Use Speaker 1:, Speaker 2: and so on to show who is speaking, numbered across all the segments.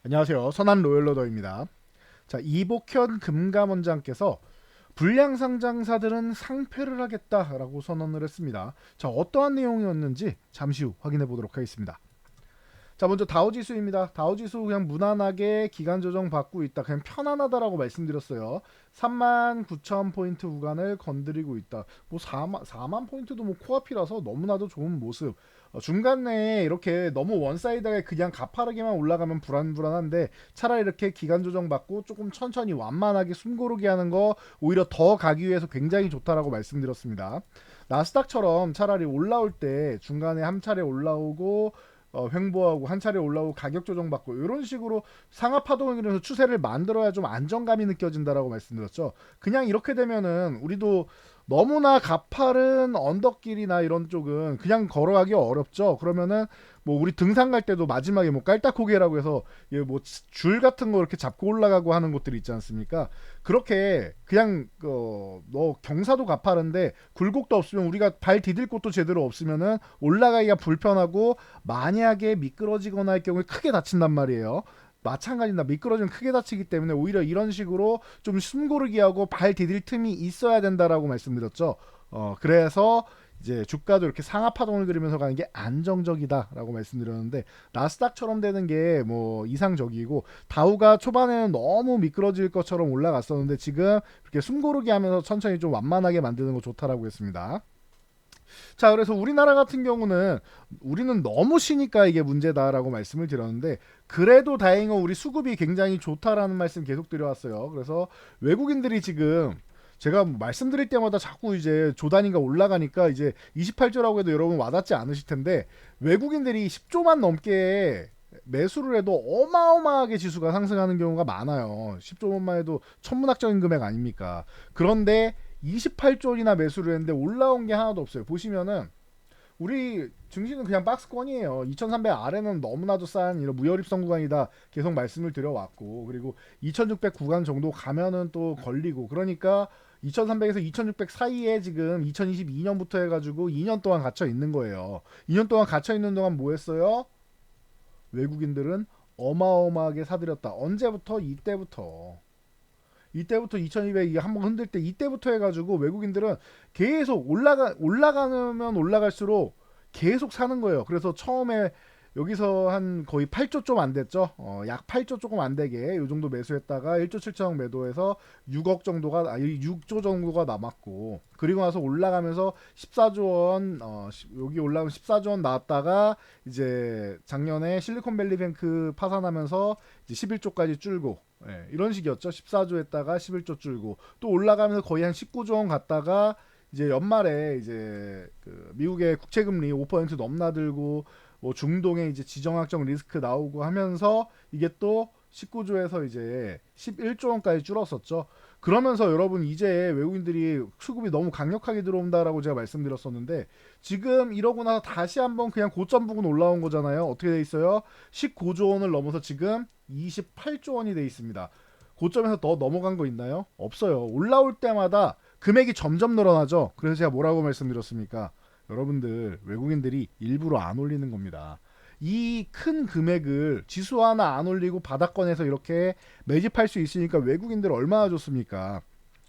Speaker 1: 안녕하세요. 선한 로열러더입니다. 자, 이복현 금감원장께서 불량 상장사들은 상폐를 하겠다라고 선언을 했습니다. 자, 어떠한 내용이었는지 잠시 후 확인해 보도록 하겠습니다. 자, 먼저 다우지수입니다. 다우지수 그냥 무난하게 기간 조정 받고 있다. 그냥 편안하다라고 말씀드렸어요. 39,000포인트 구간을 건드리고 있다. 뭐 4만 포인트도 뭐 코앞이라서 너무나도 좋은 모습. 중간에 이렇게 너무 원사이드하게 그냥 가파르게만 올라가면 불안불안한데 차라리 이렇게 기간 조정 받고 조금 천천히 완만하게 숨고르게 하는 거 오히려 더 가기 위해서 굉장히 좋다라고 말씀드렸습니다. 나스닥처럼 차라리 올라올 때 중간에 한 차례 올라오고 횡보하고 한 차례 올라오고 가격 조정받고 이런 식으로 상하 파동을 그려서 추세를 만들어야 좀 안정감이 느껴진다라고 말씀드렸죠. 그냥 이렇게 되면은 우리도 너무나 가파른 언덕길이나 이런 쪽은 그냥 걸어가기 어렵죠. 그러면은 뭐 우리 등산 갈 때도 마지막에 뭐 깔딱고개라고 해서 뭐 줄 같은 거 이렇게 잡고 올라가고 하는 곳들이 있지 않습니까? 그렇게 그냥 너 경사도 가파른데 굴곡도 없으면 우리가 발 디딜 곳도 제대로 없으면은 올라가기가 불편하고 만약에 미끄러지거나 할 경우에 크게 다친단 말이에요. 마찬가지입니다. 미끄러지면 크게 다치기 때문에 오히려 이런 식으로 좀 숨고르기 하고 발 디딜 틈이 있어야 된다라고 말씀드렸죠. 그래서 이제 주가도 이렇게 상하 파동을 그리면서 가는 게 안정적이다라고 말씀드렸는데 나스닥처럼 되는 게 뭐 이상적이고 다우가 초반에는 너무 미끄러질 것처럼 올라갔었는데 지금 이렇게 숨고르기 하면서 천천히 좀 완만하게 만드는 거 좋다라고 했습니다. 자, 그래서 우리나라 같은 경우는 우리는 너무 쉬니까 이게 문제다라고 말씀을 드렸는데 그래도 다행히 우리 수급이 굉장히 좋다라는 말씀 계속 드려왔어요. 그래서 외국인들이 지금 제가 말씀드릴 때마다 자꾸 이제 조단위가 올라가니까 이제 28조라고 해도 여러분 와닿지 않으실 텐데 외국인들이 10조만 넘게 매수를 해도 어마어마하게 지수가 상승하는 경우가 많아요. 10조만 해도 천문학적인 금액 아닙니까? 그런데 28조이나 매수를 했는데 올라온 게 하나도 없어요. 보시면은 우리 증시는 그냥 박스권이에요. 2300 아래는 너무나도 싼 이런 무혈입성 구간이다 계속 말씀을 드려왔고 그리고 2600 구간 정도 가면은 또 걸리고 그러니까 2300에서 2600 사이에 지금 2022년부터 해가지고 2년 동안 갇혀 있는 거예요. 2년 동안 갇혀 있는 동안 뭐 했어요? 외국인들은 어마어마하게 사들였다. 언제부터? 이때부터 2200이 한번 흔들 때 이때부터 해가지고 외국인들은 계속 올라가면 올라갈수록 계속 사는 거예요. 그래서 처음에 여기서 한 거의 8조 좀 안 됐죠. 약 8조 조금 안 되게 이 정도 매수했다가 1조 7천억 매도해서 6억 정도가 6조 정도가 남았고 그리고 나서 올라가면서 14조 원 여기 올라가면 14조 원 나왔다가 이제 작년에 실리콘밸리뱅크 파산하면서 이제 11조까지 줄고 이런 식이었죠. 14조 했다가 11조 줄고 또 올라가면서 거의 한 19조 원 갔다가 이제 연말에 이제 그 미국의 국채금리 5% 넘나들고 뭐 중동에 이제 지정학적 리스크 나오고 하면서 이게 또 19조에서 이제 11조 원까지 줄었었죠. 그러면서 여러분 이제 외국인들이 수급이 너무 강력하게 들어온다라고 제가 말씀드렸었는데 지금 이러고 나서 다시 한번 그냥 고점 부근 올라온 거잖아요. 어떻게 돼 있어요? 19조 원을 넘어서 지금 28조 원이 돼 있습니다. 고점에서 더 넘어간 거 있나요? 없어요. 올라올 때마다 금액이 점점 늘어나죠. 그래서 제가 뭐라고 말씀드렸습니까? 여러분들 외국인들이 일부러 안 올리는 겁니다. 이 큰 금액을 지수 하나 안 올리고 바닥권에서 이렇게 매집할 수 있으니까 외국인들 얼마나 좋습니까?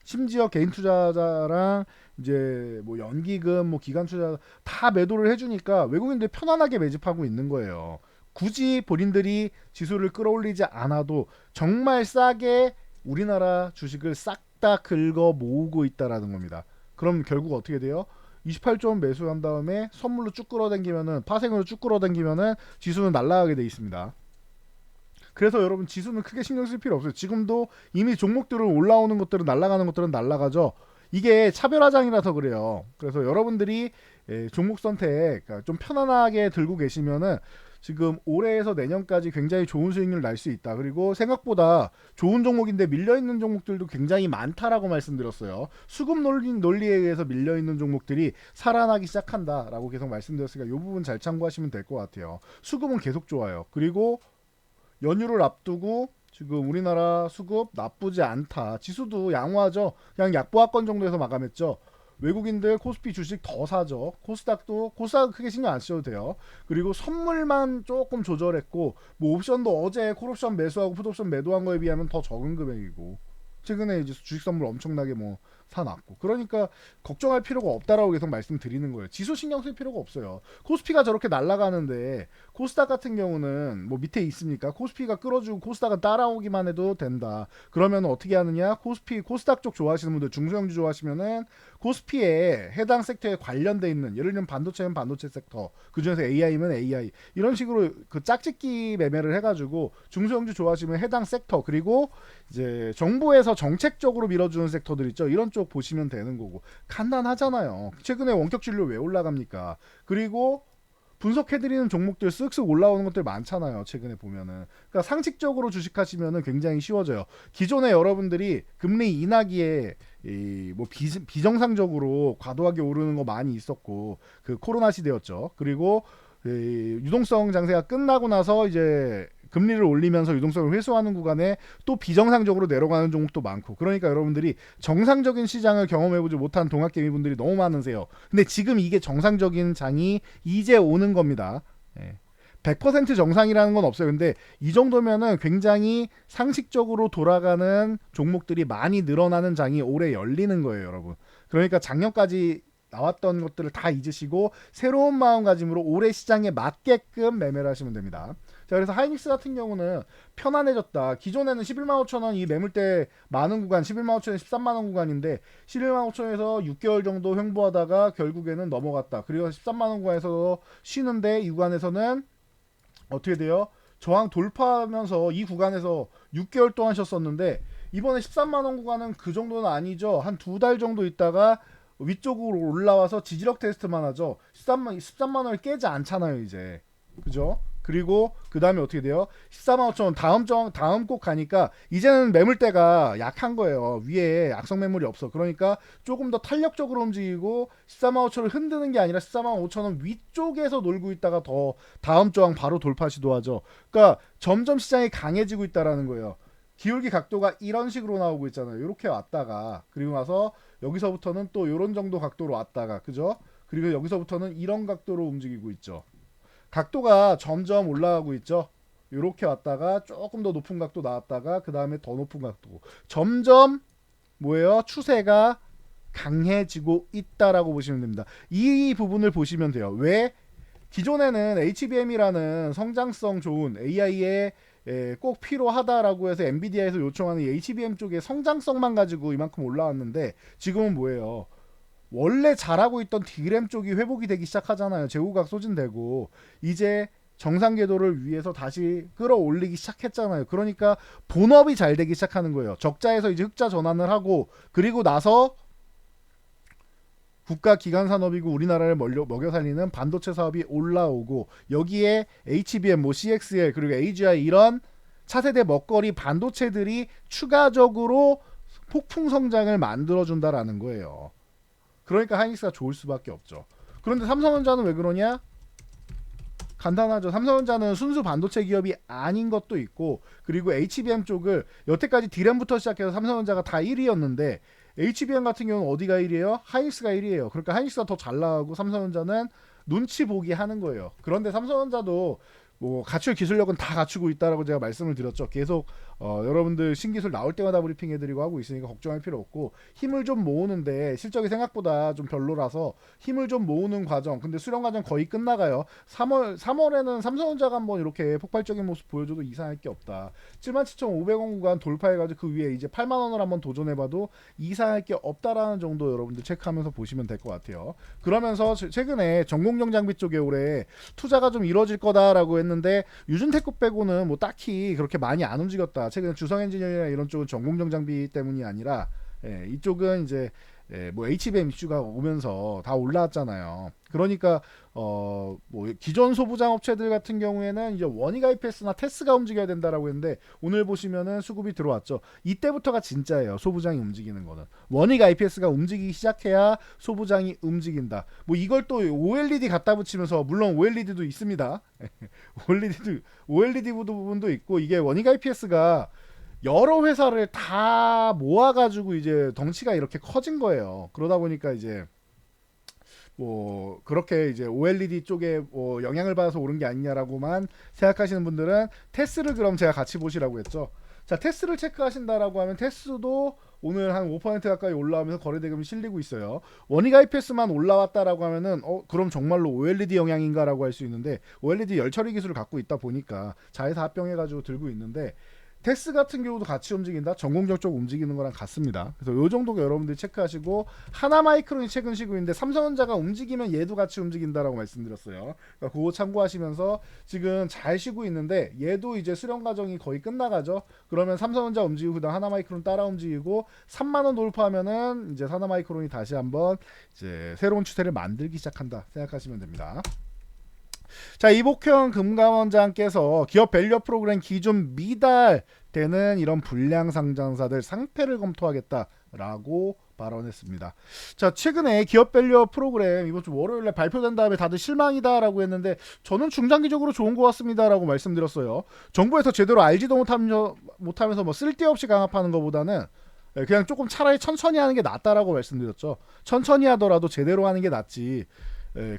Speaker 1: 심지어 개인 투자자랑 이제 뭐 연기금, 뭐 기관 투자 다 매도를 해주니까 외국인들 편안하게 매집하고 있는 거예요. 굳이 본인들이 지수를 끌어올리지 않아도 정말 싸게 우리나라 주식을 싹 다 긁어 모으고 있다라는 겁니다. 그럼 결국 어떻게 돼요? 28조 원 매수한 다음에 선물로 쭉 끌어당기면은 파생으로 쭉 끌어당기면은 지수는 날아가게 돼 있습니다. 그래서 여러분 지수는 크게 신경 쓸 필요 없어요. 지금도 이미 종목들은 올라오는 것들은 날아가는 것들은 날아가죠. 이게 차별화장이라서 그래요. 그래서 여러분들이 종목 선택 그러니까 좀 편안하게 들고 계시면은 지금 올해에서 내년까지 굉장히 좋은 수익률 날 수 있다. 그리고 생각보다 좋은 종목인데 밀려있는 종목들도 굉장히 많다라고 말씀드렸어요. 수급 논리에 의해서 밀려있는 종목들이 살아나기 시작한다라고 계속 말씀드렸으니까 이 부분 잘 참고하시면 될 것 같아요. 수급은 계속 좋아요. 그리고 연휴를 앞두고 지금 우리나라 수급 나쁘지 않다. 지수도 양호하죠. 그냥 약보합권 정도에서 마감했죠. 외국인들 코스피 주식 더 사죠. 코스닥은 크게 신경 안 쓰셔도 돼요. 그리고 선물만 조금 조절했고 뭐 옵션도 어제 콜옵션 매수하고 풋옵션 매도한 거에 비하면 더 적은 금액이고 최근에 이제 주식 선물 엄청나게 뭐 사놨고 그러니까 걱정할 필요가 없다라고 계속 말씀드리는 거예요. 지수 신경 쓸 필요가 없어요. 코스피가 저렇게 날아가는데 코스닥 같은 경우는 뭐 밑에 있습니까? 코스피가 끌어주고 코스닥은 따라오기만 해도 된다. 그러면 어떻게 하느냐? 코스닥 쪽 좋아하시는 분들 중소형주 좋아하시면은 코스피에 해당 섹터에 관련돼 있는 예를 들면 반도체면 반도체 섹터 그중에서 AI면 AI 이런 식으로 그 짝짓기 매매를 해가지고 중소형주 좋아하시면 해당 섹터 그리고 이제 정부에서 정책적으로 밀어주는 섹터들 있죠. 이런 쪽 보시면 되는 거고 간단하잖아요. 최근에 원격 진료 왜 올라갑니까? 그리고 분석해드리는 종목들 쓱쓱 올라오는 것들 많잖아요. 최근에 보면은 그러니까 상식적으로 주식하시면은 굉장히 쉬워져요. 기존에 여러분들이 금리 인하기에 뭐 비정상적으로 과도하게 오르는 거 많이 있었고 그 코로나 시대였죠. 그리고 유동성 장세가 끝나고 나서 이제 금리를 올리면서 유동성을 회수하는 구간에 또 비정상적으로 내려가는 종목도 많고 그러니까 여러분들이 정상적인 시장을 경험해보지 못한 동학개미분들이 너무 많으세요. 근데 지금 이게 정상적인 장이 이제 오는 겁니다. 100% 정상이라는 건 없어요. 근데 이 정도면은 굉장히 상식적으로 돌아가는 종목들이 많이 늘어나는 장이 올해 열리는 거예요, 여러분. 그러니까 작년까지 나왔던 것들을 다 잊으시고 새로운 마음가짐으로 올해 시장에 맞게끔 매매를 하시면 됩니다. 자, 그래서 하이닉스 같은 경우는 편안해졌다. 기존에는 11만 5천 원 이 매물대 많은 구간 11만 5천 원 13만 원 구간인데 11만 5천 원에서 6개월 정도 횡보하다가 결국에는 넘어갔다. 그리고 13만 원 구간에서 쉬는데 이 구간에서는 어떻게 돼요? 저항 돌파하면서 이 구간에서 6개월 동안 쉬었었는데 이번에 13만 원 구간은 그 정도는 아니죠. 한 2달 정도 있다가 위쪽으로 올라와서 지지력 테스트만 하죠. 13만 원을 깨지 않잖아요, 이제. 그죠? 그리고 그 다음에 어떻게 돼요? 14만 5천 원 다음 꼭 가니까 이제는 매물대가 약한 거예요. 위에 악성 매물이 없어. 그러니까 조금 더 탄력적으로 움직이고 14만 5천 원을 흔드는 게 아니라 14만 5천 원 위쪽에서 놀고 있다가 더 다음 저항 바로 돌파 시도하죠. 그러니까 점점 시장이 강해지고 있다라는 거예요. 기울기 각도가 이런 식으로 나오고 있잖아요. 이렇게 왔다가 그리고 나서 여기서부터는 또 이런 정도 각도로 왔다가 그죠? 그리고 여기서부터는 이런 각도로 움직이고 있죠. 각도가 점점 올라가고 있죠. 이렇게 왔다가 조금 더 높은 각도 나왔다가 그 다음에 더 높은 각도 점점 뭐예요? 추세가 강해지고 있다라고 보시면 됩니다. 이 부분을 보시면 돼요. 왜? 기존에는 HBM이라는 성장성 좋은 AI에 꼭 필요하다라고 해서 엔비디아에서 요청하는 HBM 쪽의 성장성만 가지고 이만큼 올라왔는데 지금은 뭐예요? 원래 잘하고 있던 D램 쪽이 회복이 되기 시작하잖아요. 재고각 소진되고 이제 정상 궤도를 위해서 다시 끌어올리기 시작했잖아요. 그러니까 본업이 잘 되기 시작하는 거예요. 적자에서 이제 흑자 전환을 하고 그리고 나서 국가 기관 산업이고 우리나라를 먹여 살리는 반도체 사업이 올라오고 여기에 HBM, 뭐 CXL 그리고 AGI 이런 차세대 먹거리 반도체들이 추가적으로 폭풍 성장을 만들어준다라는 거예요. 그러니까 하이닉스가 좋을 수밖에 없죠. 그런데 삼성전자는 왜 그러냐? 간단하죠. 삼성전자는 순수 반도체 기업이 아닌 것도 있고 그리고 HBM 쪽을 여태까지 D램부터 시작해서 삼성전자가 다 1위였는데 HBM 같은 경우는 어디가 1위예요? 하이닉스가 1위예요. 그러니까 하이닉스가 더 잘 나가고 삼성전자는 눈치 보기 하는 거예요. 그런데 삼성전자도 뭐 갖출 기술력은 다 갖추고 있다라고 제가 말씀을 드렸죠. 계속 여러분들 신기술 나올 때마다 브리핑해드리고 하고 있으니까 걱정할 필요 없고 힘을 좀 모으는데 실적이 생각보다 좀 별로라서 힘을 좀 모으는 과정. 근데 수령 과정 거의 끝나가요. 3월에는 삼성전자가 한번 이렇게 폭발적인 모습 보여줘도 이상할 게 없다. 77,500원 구간 돌파해가지고 그 위에 이제 8만 원을 한번 도전해봐도 이상할 게 없다라는 정도 여러분들 체크하면서 보시면 될 것 같아요. 그러면서 최근에 전공정 장비 쪽에 올해 투자가 좀 이루어질 거다라고 했는데 유준테크 빼고는 뭐 딱히 그렇게 많이 안 움직였다. 최근에 주성엔지니어링이나 이런 쪽은 전공정 장비 때문이 아니라 이쪽은 이제 뭐 HBM 이슈가 오면서 다 올라왔잖아요. 그러니까 뭐 기존 소부장 업체들 같은 경우에는 이제 원익 IPS나 테스가 움직여야 된다라고 했는데 오늘 보시면은 수급이 들어왔죠. 이때부터가 진짜예요. 소부장이 움직이는 거는 원익 IPS가 움직이기 시작해야 소부장이 움직인다. 뭐 이걸 또 OLED 갖다 붙이면서 물론 OLED도 있습니다. OLED 부분도 있고 이게 원익 IPS가 여러 회사를 다 모아가지고 이제 덩치가 이렇게 커진 거예요. 그러다 보니까 이제 뭐 그렇게 이제 OLED 쪽에 뭐 영향을 받아서 오른 게 아니냐라고만 생각하시는 분들은 테스를 그럼 제가 같이 보시라고 했죠. 자, 테스를 체크하신다라고 하면 테스도 오늘 한 5% 가까이 올라오면서 거래대금이 실리고 있어요. 원익 IPS만 올라왔다라고 하면은 그럼 정말로 OLED 영향인가라고 할 수 있는데 OLED 열처리 기술을 갖고 있다 보니까 자회사 합병해가지고 들고 있는데 테스 같은 경우도 같이 움직인다. 전공정 쪽 움직이는 거랑 같습니다. 그래서 요 정도가 여러분들이 체크하시고 하나마이크론이 최근 쉬고 있는데 삼성전자가 움직이면 얘도 같이 움직인다라고 말씀드렸어요. 그러니까 그거 참고하시면서 지금 잘 쉬고 있는데 얘도 이제 수렴 과정이 거의 끝나가죠. 그러면 삼성전자 움직이고 그다음 하나마이크론 따라 움직이고 3만 원 돌파하면은 이제 하나마이크론이 다시 한번 이제 새로운 추세를 만들기 시작한다 생각하시면 됩니다. 자, 이복형 금감원장께서 기업 밸류 프로그램 기준 미달되는 이런 불량 상장사들 상패를 검토하겠다라고 발언했습니다. 자, 최근에 기업 밸류 프로그램 이번 주 월요일에 발표된 다음에 다들 실망이다라고 했는데 저는 중장기적으로 좋은 것 같습니다라고 말씀드렸어요. 정부에서 제대로 알지도 못하면서 뭐 쓸데없이 강압하는 것보다는 그냥 조금 차라리 천천히 하는 게 낫다라고 말씀드렸죠. 천천히 하더라도 제대로 하는 게 낫지.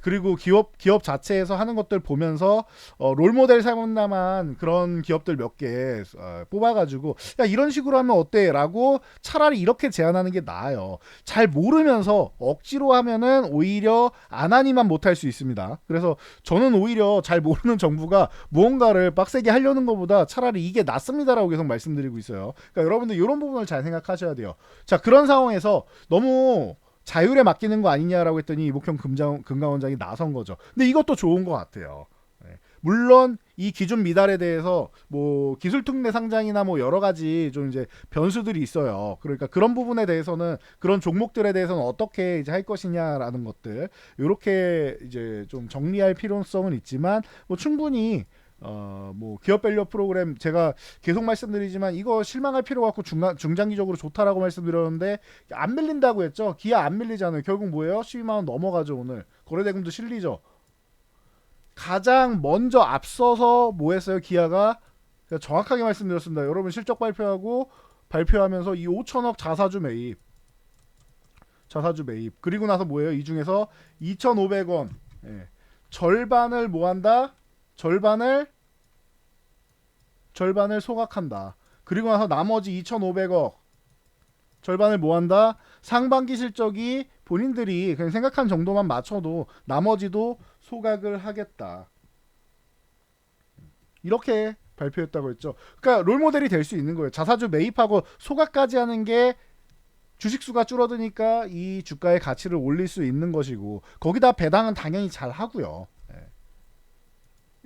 Speaker 1: 그리고 기업 자체에서 하는 것들 보면서 롤모델 삼는다만 그런 기업들 몇 개 뽑아가지고 야 이런 식으로 하면 어때? 라고 차라리 이렇게 제안하는 게 나아요. 잘 모르면서 억지로 하면은 오히려 안 하니만 못할 수 있습니다. 그래서 저는 오히려 잘 모르는 정부가 무언가를 빡세게 하려는 것보다 차라리 이게 낫습니다라고 계속 말씀드리고 있어요. 그러니까 여러분들 이런 부분을 잘 생각하셔야 돼요. 자, 그런 상황에서 너무 자율에 맡기는 거 아니냐라고 했더니 이복형 금감원장이 나선 거죠. 근데 이것도 좋은 것 같아요. 물론 이 기준 미달에 대해서 뭐 기술특례 상장이나 뭐 여러 가지 좀 이제 변수들이 있어요. 그러니까 그런 부분에 대해서는 그런 종목들에 대해서는 어떻게 이제 할 것이냐라는 것들 이렇게 이제 좀 정리할 필요성은 있지만 뭐 충분히 뭐 기업 밸류 프로그램 제가 계속 말씀드리지만 이거 실망할 필요가 없고 중장기적으로 좋다라고 말씀드렸는데 안 밀린다고 했죠. 기아 안 밀리잖아요. 결국 뭐예요? 12만 원 넘어가죠. 오늘 거래대금도 실리죠. 가장 먼저 앞서서 뭐 했어요? 기아가 정확하게 말씀드렸습니다. 여러분 실적 발표하면서 이 5천억 자사주 매입 그리고 나서 뭐예요? 이 중에서 2,500원 절반을 뭐 한다? 절반을 소각한다. 그리고 나서 나머지 2,500억 절반을 뭐 한다? 상반기 실적이 본인들이 그냥 생각한 정도만 맞춰도 나머지도 소각을 하겠다. 이렇게 발표했다고 했죠. 그러니까 롤모델이 될 수 있는 거예요. 자사주 매입하고 소각까지 하는 게 주식수가 줄어드니까 이 주가의 가치를 올릴 수 있는 것이고 거기다 배당은 당연히 잘 하고요.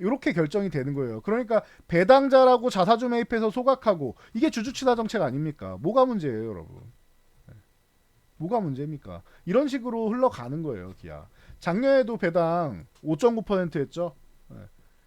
Speaker 1: 이렇게 결정이 되는 거예요. 그러니까 배당자라고 자사주 매입해서 소각하고 이게 주주친화 정책 아닙니까? 뭐가 문제예요, 여러분? 뭐가 문제입니까? 이런 식으로 흘러가는 거예요, 기아. 작년에도 배당 5.9% 했죠.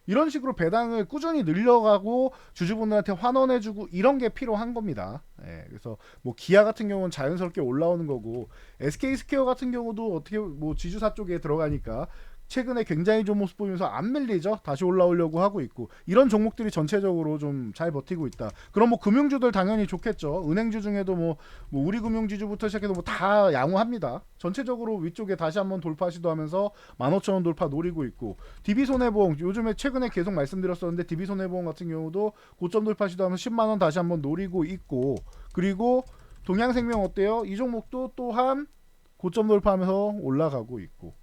Speaker 1: 이런 식으로 배당을 꾸준히 늘려가고 주주분들한테 환원해주고 이런 게 필요한 겁니다. 그래서 뭐 기아 같은 경우는 자연스럽게 올라오는 거고 SK스퀘어 같은 경우도 어떻게 뭐 지주사 쪽에 들어가니까 최근에 굉장히 좋은 모습 보이면서 안 밀리죠. 다시 올라오려고 하고 있고 이런 종목들이 전체적으로 좀 잘 버티고 있다. 그럼 뭐 금융주들 당연히 좋겠죠. 은행주 중에도 뭐 우리금융지주부터 시작해서 뭐 다 양호합니다. 전체적으로 위쪽에 다시 한번 돌파 시도하면서 15,000원 돌파 노리고 있고 DB손해보험 요즘에 최근에 계속 말씀드렸었는데 DB손해보험 같은 경우도 고점 돌파 시도하면서 10만 원 다시 한번 노리고 있고 그리고 동양생명 어때요? 이 종목도 또한 고점 돌파하면서 올라가고 있고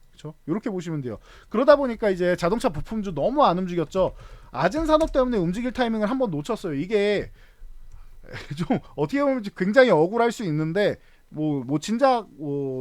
Speaker 1: 이렇게 보시면 돼요. 그러다 보니까 이제 자동차 부품주 너무 안 움직였죠. 아젠산업 때문에 움직일 타이밍을 한번 놓쳤어요. 이게 좀 어떻게 보면 굉장히 억울할 수 있는데 뭐 진작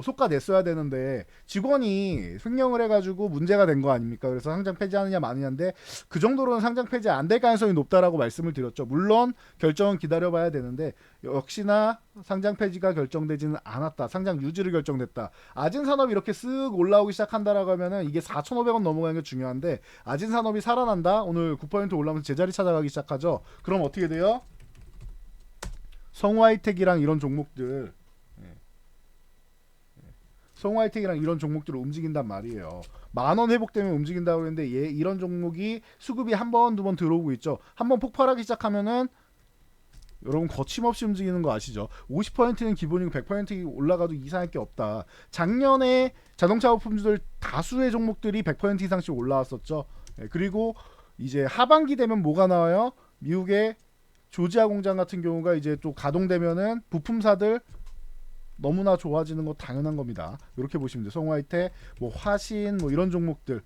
Speaker 1: 속가 냈어야 되는데 직원이 횡령을 해가지고 문제가 된 거 아닙니까? 그래서 상장 폐지하느냐 마느냐인데 그 정도로는 상장 폐지 안 될 가능성이 높다라고 말씀을 드렸죠. 물론 결정은 기다려봐야 되는데 역시나 상장 폐지가 결정되지는 않았다. 상장 유지를 결정됐다. 아진산업이 이렇게 쓱 올라오기 시작한다라고 하면은 이게 4,500원 넘어가는 게 중요한데 아진산업이 살아난다. 오늘 9% 올라오면서 제자리 찾아가기 시작하죠. 그럼 어떻게 돼요? 성우하이텍이랑 이런 종목들 성우하이텍이랑 이런 종목들을 움직인단 말이에요. 만원 회복되면 움직인다고 그랬는데 이런 종목이 수급이 한 번, 두 번 들어오고 있죠. 한 번 폭발하기 시작하면은 여러분 거침없이 움직이는 거 아시죠? 50%는 기본이고 100% 올라가도 이상할 게 없다. 작년에 자동차 부품주들 다수의 종목들이 100% 이상씩 올라왔었죠. 그리고 이제 하반기 되면 뭐가 나와요? 미국의 조지아 공장 같은 경우가 이제 또 가동되면은 부품사들 너무나 좋아지는 거 당연한 겁니다. 이렇게 보시면 돼요. 송화이테, 뭐 화신, 뭐 이런 종목들,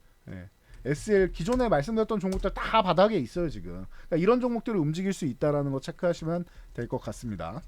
Speaker 1: SL 기존에 말씀드렸던 종목들 다 바닥에 있어요 지금. 그러니까 이런 종목들을 움직일 수 있다라는 거 체크하시면 될 것 같습니다.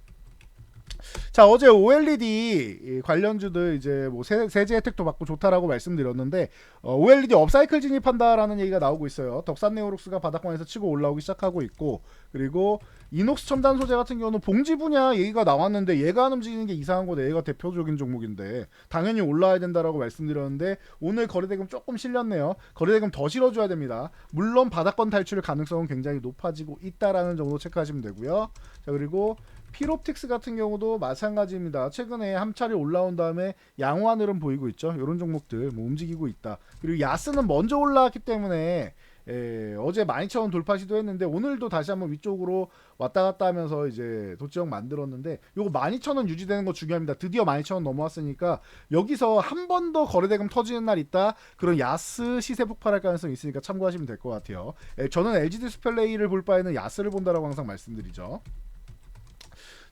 Speaker 1: 자, 어제 OLED 관련주들 이제 뭐 세제 혜택도 받고 좋다라고 말씀드렸는데 OLED 업사이클 진입한다라는 얘기가 나오고 있어요. 덕산네오룩스가 바닥권에서 치고 올라오기 시작하고 있고, 그리고 이녹스 첨단 소재 같은 경우는 봉지 분야 얘기가 나왔는데 얘가 안 움직이는 게 이상한 거네. 얘가 대표적인 종목인데 당연히 올라와야 된다라고 말씀드렸는데 오늘 거래대금 조금 실렸네요. 거래대금 더 실어줘야 됩니다. 물론 바닥권 탈출 가능성은 굉장히 높아지고 있다라는 정도 체크하시면 되고요. 자, 그리고 필옵틱스 같은 경우도 마찬가지입니다. 최근에 한 차례 올라온 다음에 양호한 흐름 보이고 있죠. 이런 종목들 뭐 움직이고 있다. 그리고 야스는 먼저 올라왔기 때문에 어제 12,000원 돌파 시도했는데 오늘도 다시 한번 위쪽으로 왔다 갔다 하면서 이제 도치형 만들었는데 요거 12,000원 유지되는 거 중요합니다. 드디어 12,000원 넘어왔으니까 여기서 한 번 더 거래대금 터지는 날 있다. 그런 야스 시세 폭발할 가능성이 있으니까 참고하시면 될 것 같아요. 저는 LG 디스플레이를 볼 바에는 야스를 본다라고 항상 말씀드리죠.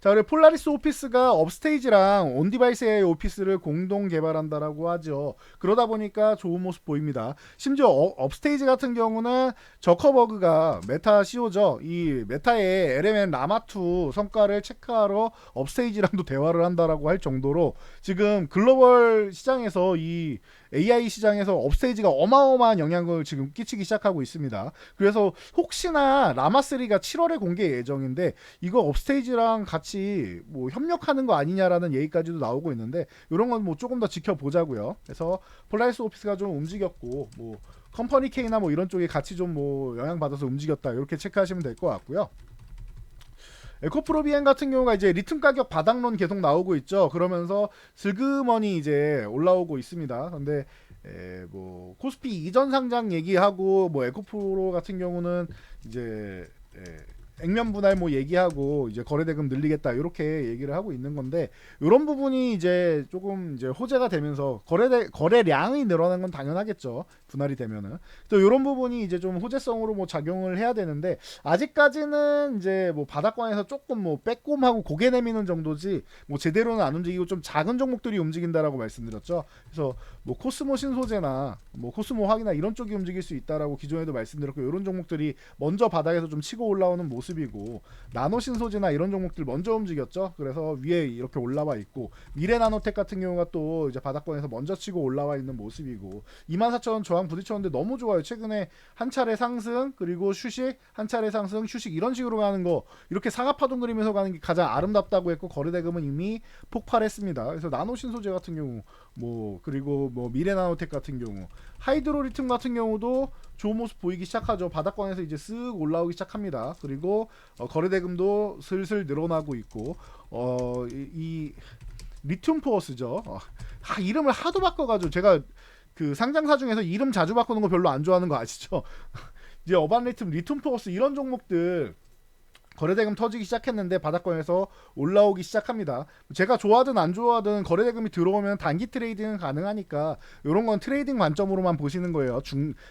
Speaker 1: 자, 그리고 폴라리스 오피스가 업스테이지랑 온디바이스 AI 오피스를 공동 개발한다라고 하죠. 그러다 보니까 좋은 모습 보입니다. 심지어 업스테이지 같은 경우는 저커버그가 메타 CEO죠. 이 메타의 LMN 라마2 성과를 체크하러 업스테이지랑도 대화를 한다라고 할 정도로 지금 글로벌 시장에서 이 AI 시장에서 업스테이지가 어마어마한 영향을 지금 끼치기 시작하고 있습니다. 그래서 혹시나 라마3가 7월에 공개 예정인데 이거 업스테이지랑 같이 뭐 협력하는 거 아니냐라는 얘기까지도 나오고 있는데 이런 건 뭐 조금 더 지켜보자고요. 그래서 폴라리스 오피스가 좀 움직였고 뭐 컴퍼니 K나 뭐 이런 쪽에 같이 좀 뭐 영향받아서 움직였다 이렇게 체크하시면 될 것 같고요. 에코프로비엔 같은 경우가 이제 리튬 가격 바닥론 계속 나오고 있죠. 그러면서 슬그머니 이제 올라오고 있습니다. 근데 뭐 코스피 이전 상장 얘기하고 뭐 에코프로 같은 경우는 이제 액면 분할 뭐 얘기하고 이제 거래대금 늘리겠다 이렇게 얘기를 하고 있는 건데 이런 부분이 이제 조금 이제 호재가 되면서 거래량이 늘어나는 건 당연하겠죠. 분할이 되면은 또 이런 부분이 이제 좀 호재성으로 뭐 작용을 해야 되는데 아직까지는 이제 뭐 바닥권에서 조금 뭐 빼꼼하고 고개 내미는 정도지 뭐 제대로는 안 움직이고 좀 작은 종목들이 움직인다라고 말씀드렸죠. 그래서 뭐 코스모 신소재나 뭐 코스모 화기나 이런 쪽이 움직일 수 있다라고 기존에도 말씀드렸고 이런 종목들이 먼저 바닥에서 좀 치고 올라오는 모습이고 나노 신소재나 이런 종목들 먼저 움직였죠. 그래서 위에 이렇게 올라와 있고 미래나노텍 같은 경우가 또 이제 바닥권에서 먼저 치고 올라와 있는 모습이고 24,000원 저항 부딪혔는데 너무 좋아요. 최근에 한 차례 상승 그리고 휴식 한 차례 상승 휴식 이런 식으로 가는 거 이렇게 사각파동 그리면서 가는 게 가장 아름답다고 했고 거래대금은 이미 폭발했습니다. 그래서 나노 신소재 같은 경우 뭐 그리고 뭐 미래나노텍 같은 경우 하이드로리튬 같은 경우도 좋은 모습 보이기 시작하죠. 바닥권에서 이제 쓱 올라오기 시작합니다. 그리고 거래대금도 슬슬 늘어나고 있고 이 리튬 포어스죠. 이름을 하도 바꿔가지고 제가 그 상장사 중에서 이름 자주 바꾸는 거 별로 안 좋아하는 거 아시죠? 이제 어반리튬, 리튬 포어스 이런 종목들 거래대금 터지기 시작했는데 바닥권에서 올라오기 시작합니다. 제가 좋아하든 안 좋아하든 거래대금이 들어오면 단기 트레이딩은 가능하니까 이런 건 트레이딩 관점으로만 보시는 거예요.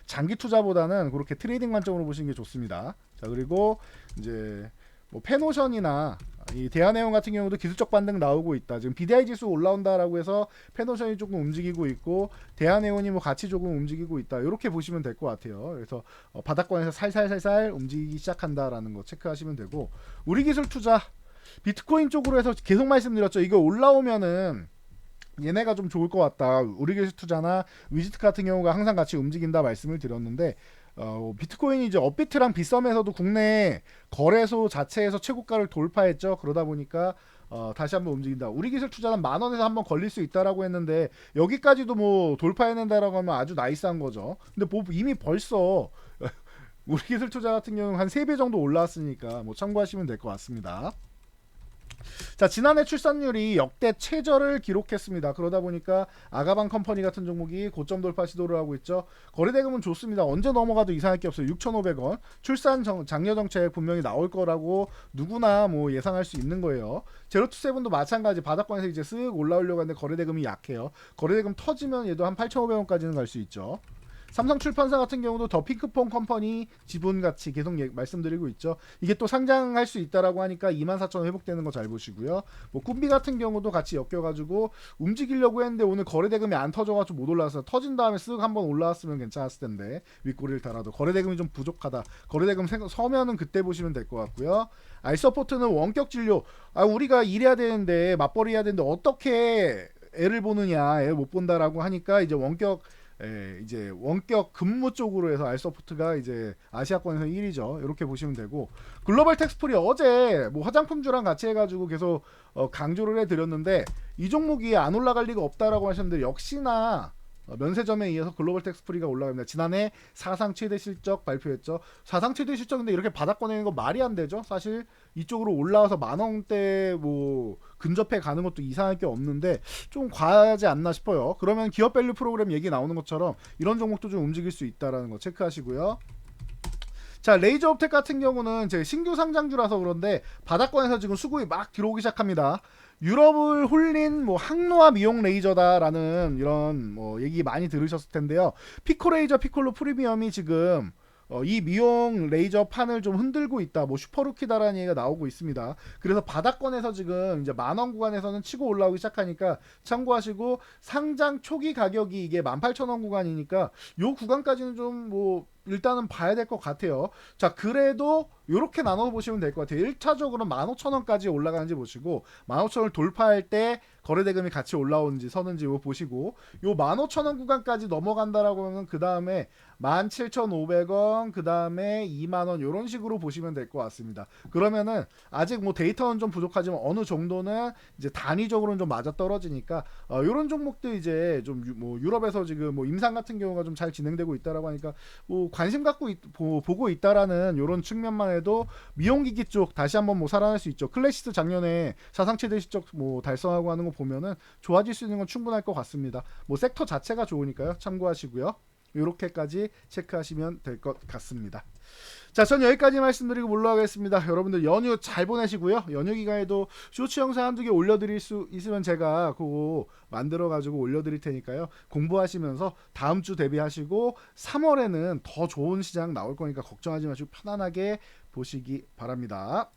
Speaker 1: 장기 투자보다는 그렇게 트레이딩 관점으로 보시는 게 좋습니다. 자, 그리고 이제 뭐 페노션이나 이 대한해운 같은 경우도 기술적 반등 나오고 있다. 지금 BDI 지수 올라온다라고 해서 페노션이 조금 움직이고 있고 대한해운이 뭐 같이 조금 움직이고 있다. 이렇게 보시면 될 것 같아요. 그래서 바닥권에서 살살살살 움직이기 시작한다라는 거 체크하시면 되고 우리 기술 투자 비트코인 쪽으로 해서 계속 말씀드렸죠. 이거 올라오면은 얘네가 좀 좋을 것 같다. 우리 기술 투자나 위지트 같은 경우가 항상 같이 움직인다 말씀을 드렸는데 비트코인이 이제 업비트랑 빗썸에서도 국내 거래소 자체에서 최고가를 돌파했죠. 그러다 보니까 다시 한번 움직인다. 우리 기술 투자는 10,000원에서 한번 걸릴 수 있다라고 했는데 여기까지도 뭐 돌파해낸다라고 하면 아주 나이스한 거죠. 근데 뭐 이미 벌써 우리 기술 투자 같은 경우는 한 3배 정도 올라왔으니까 뭐 참고하시면 될 것 같습니다. 자, 지난해 출산율이 역대 최저를 기록했습니다. 그러다 보니까 아가방 컴퍼니 같은 종목이 고점 돌파 시도를 하고 있죠. 거래대금은 좋습니다. 언제 넘어가도 이상할 게 없어요. 6,500원. 장려 정책 분명히 나올 거라고 누구나 뭐 예상할 수 있는 거예요. 제로투세븐도 마찬가지. 바닥권에서 이제 쓱 올라오려고 하는데 거래대금이 약해요. 거래대금 터지면 얘도 한 8,500원까지는 갈 수 있죠. 삼성출판사 같은 경우도 더 핑크퐁 컴퍼니 지분가치 계속 말씀드리고 있죠. 이게 또 상장할 수 있다라고 하니까 24,000원 회복되는 거 잘 보시고요. 뭐 꿈비 같은 경우도 같이 엮여가지고 움직이려고 했는데 오늘 거래대금이 안 터져가지고 못 올라왔어요. 터진 다음에 쓱 한번 올라왔으면 괜찮았을 텐데 윗꼬리를 달아도 거래대금이 좀 부족하다. 거래대금 서면은 그때 보시면 될 것 같고요. 알서포트는 원격 진료. 우리가 일해야 되는데 맞벌이 해야 되는데 어떻게 애를 보느냐, 애를 못 본다라고 하니까 이제 원격 근무 쪽으로 해서 알서포트가 이제 아시아권에서 1위죠. 이렇게 보시면 되고, 글로벌 텍스프리 어제 뭐 화장품주랑 같이 해가지고 계속 강조를 해드렸는데 이 종목이 안 올라갈 리가 없다라고 하셨는데 역시나 면세점에 이어서 글로벌 텍스프리가 올라갑니다. 지난해 사상 최대 실적 발표했죠. 사상 최대 실적인데 이렇게 바닥권에 거 말이 안 되죠. 사실 이쪽으로 올라와서 10,000원대 뭐 근접해 가는 것도 이상할 게 없는데 좀 과하지 않나 싶어요. 그러면 기업 밸류 프로그램 얘기 나오는 것처럼 이런 종목도 좀 움직일 수 있다라는 거 체크하시고요. 자, 레이저업텍 같은 경우는 제 신규 상장주라서 그런데 바닥권에서 지금 수급이 막 들어오기 시작합니다. 유럽을 홀린 뭐 항노화 미용 레이저다라는 이런 뭐 얘기 많이 들으셨을 텐데요. 피코레이저 피콜로 프리미엄이 지금 이 미용 레이저 판을 좀 흔들고 있다. 뭐 슈퍼루키다라는 얘기가 나오고 있습니다. 그래서 바닥권에서 지금 이제 10,000원 구간에서는 치고 올라오기 시작하니까 참고하시고, 상장 초기 가격이 이게 18,000원 구간이니까 요 구간까지는 좀 뭐 일단은 봐야 될 것 같아요. 자, 그래도 이렇게 나눠 보시면 될 것 같아요. 1차적으로 15,000원까지 올라가는지 보시고 15,000원을 돌파할 때 거래대금이 같이 올라오는지 서는지 보시고, 요 15,000원 구간까지 넘어간다라고 하면 그 다음에 17,500원, 그 다음에 2만원 이런 식으로 보시면 될 것 같습니다. 그러면은 아직 뭐 데이터는 좀 부족하지만 어느 정도는 이제 단위적으로는 좀 맞아 떨어지니까 이런 종목들 이제 좀 뭐 유럽에서 지금 뭐 임상 같은 경우가 좀 잘 진행되고 있다라고 하니까 뭐 관심 갖고 보고 있다라는 이런 측면만 해도 미용기기 쪽 다시 한번 뭐 살아날 수 있죠. 클래시스 작년에 사상 최대 실적 뭐 달성하고 하는 거 보면은 좋아질 수 있는 건 충분할 것 같습니다. 뭐 섹터 자체가 좋으니까요. 참고하시고요. 이렇게까지 체크하시면 될 것 같습니다. 자, 전 여기까지 말씀드리고 물러가겠습니다. 여러분들 연휴 잘 보내시고요. 연휴 기간에도 쇼츠 영상 한두 개 올려드릴 수 있으면 제가 그거 만들어가지고 올려드릴 테니까요. 공부하시면서 다음 주 대비하시고 3월에는 더 좋은 시장 나올 거니까 걱정하지 마시고 편안하게 보시기 바랍니다.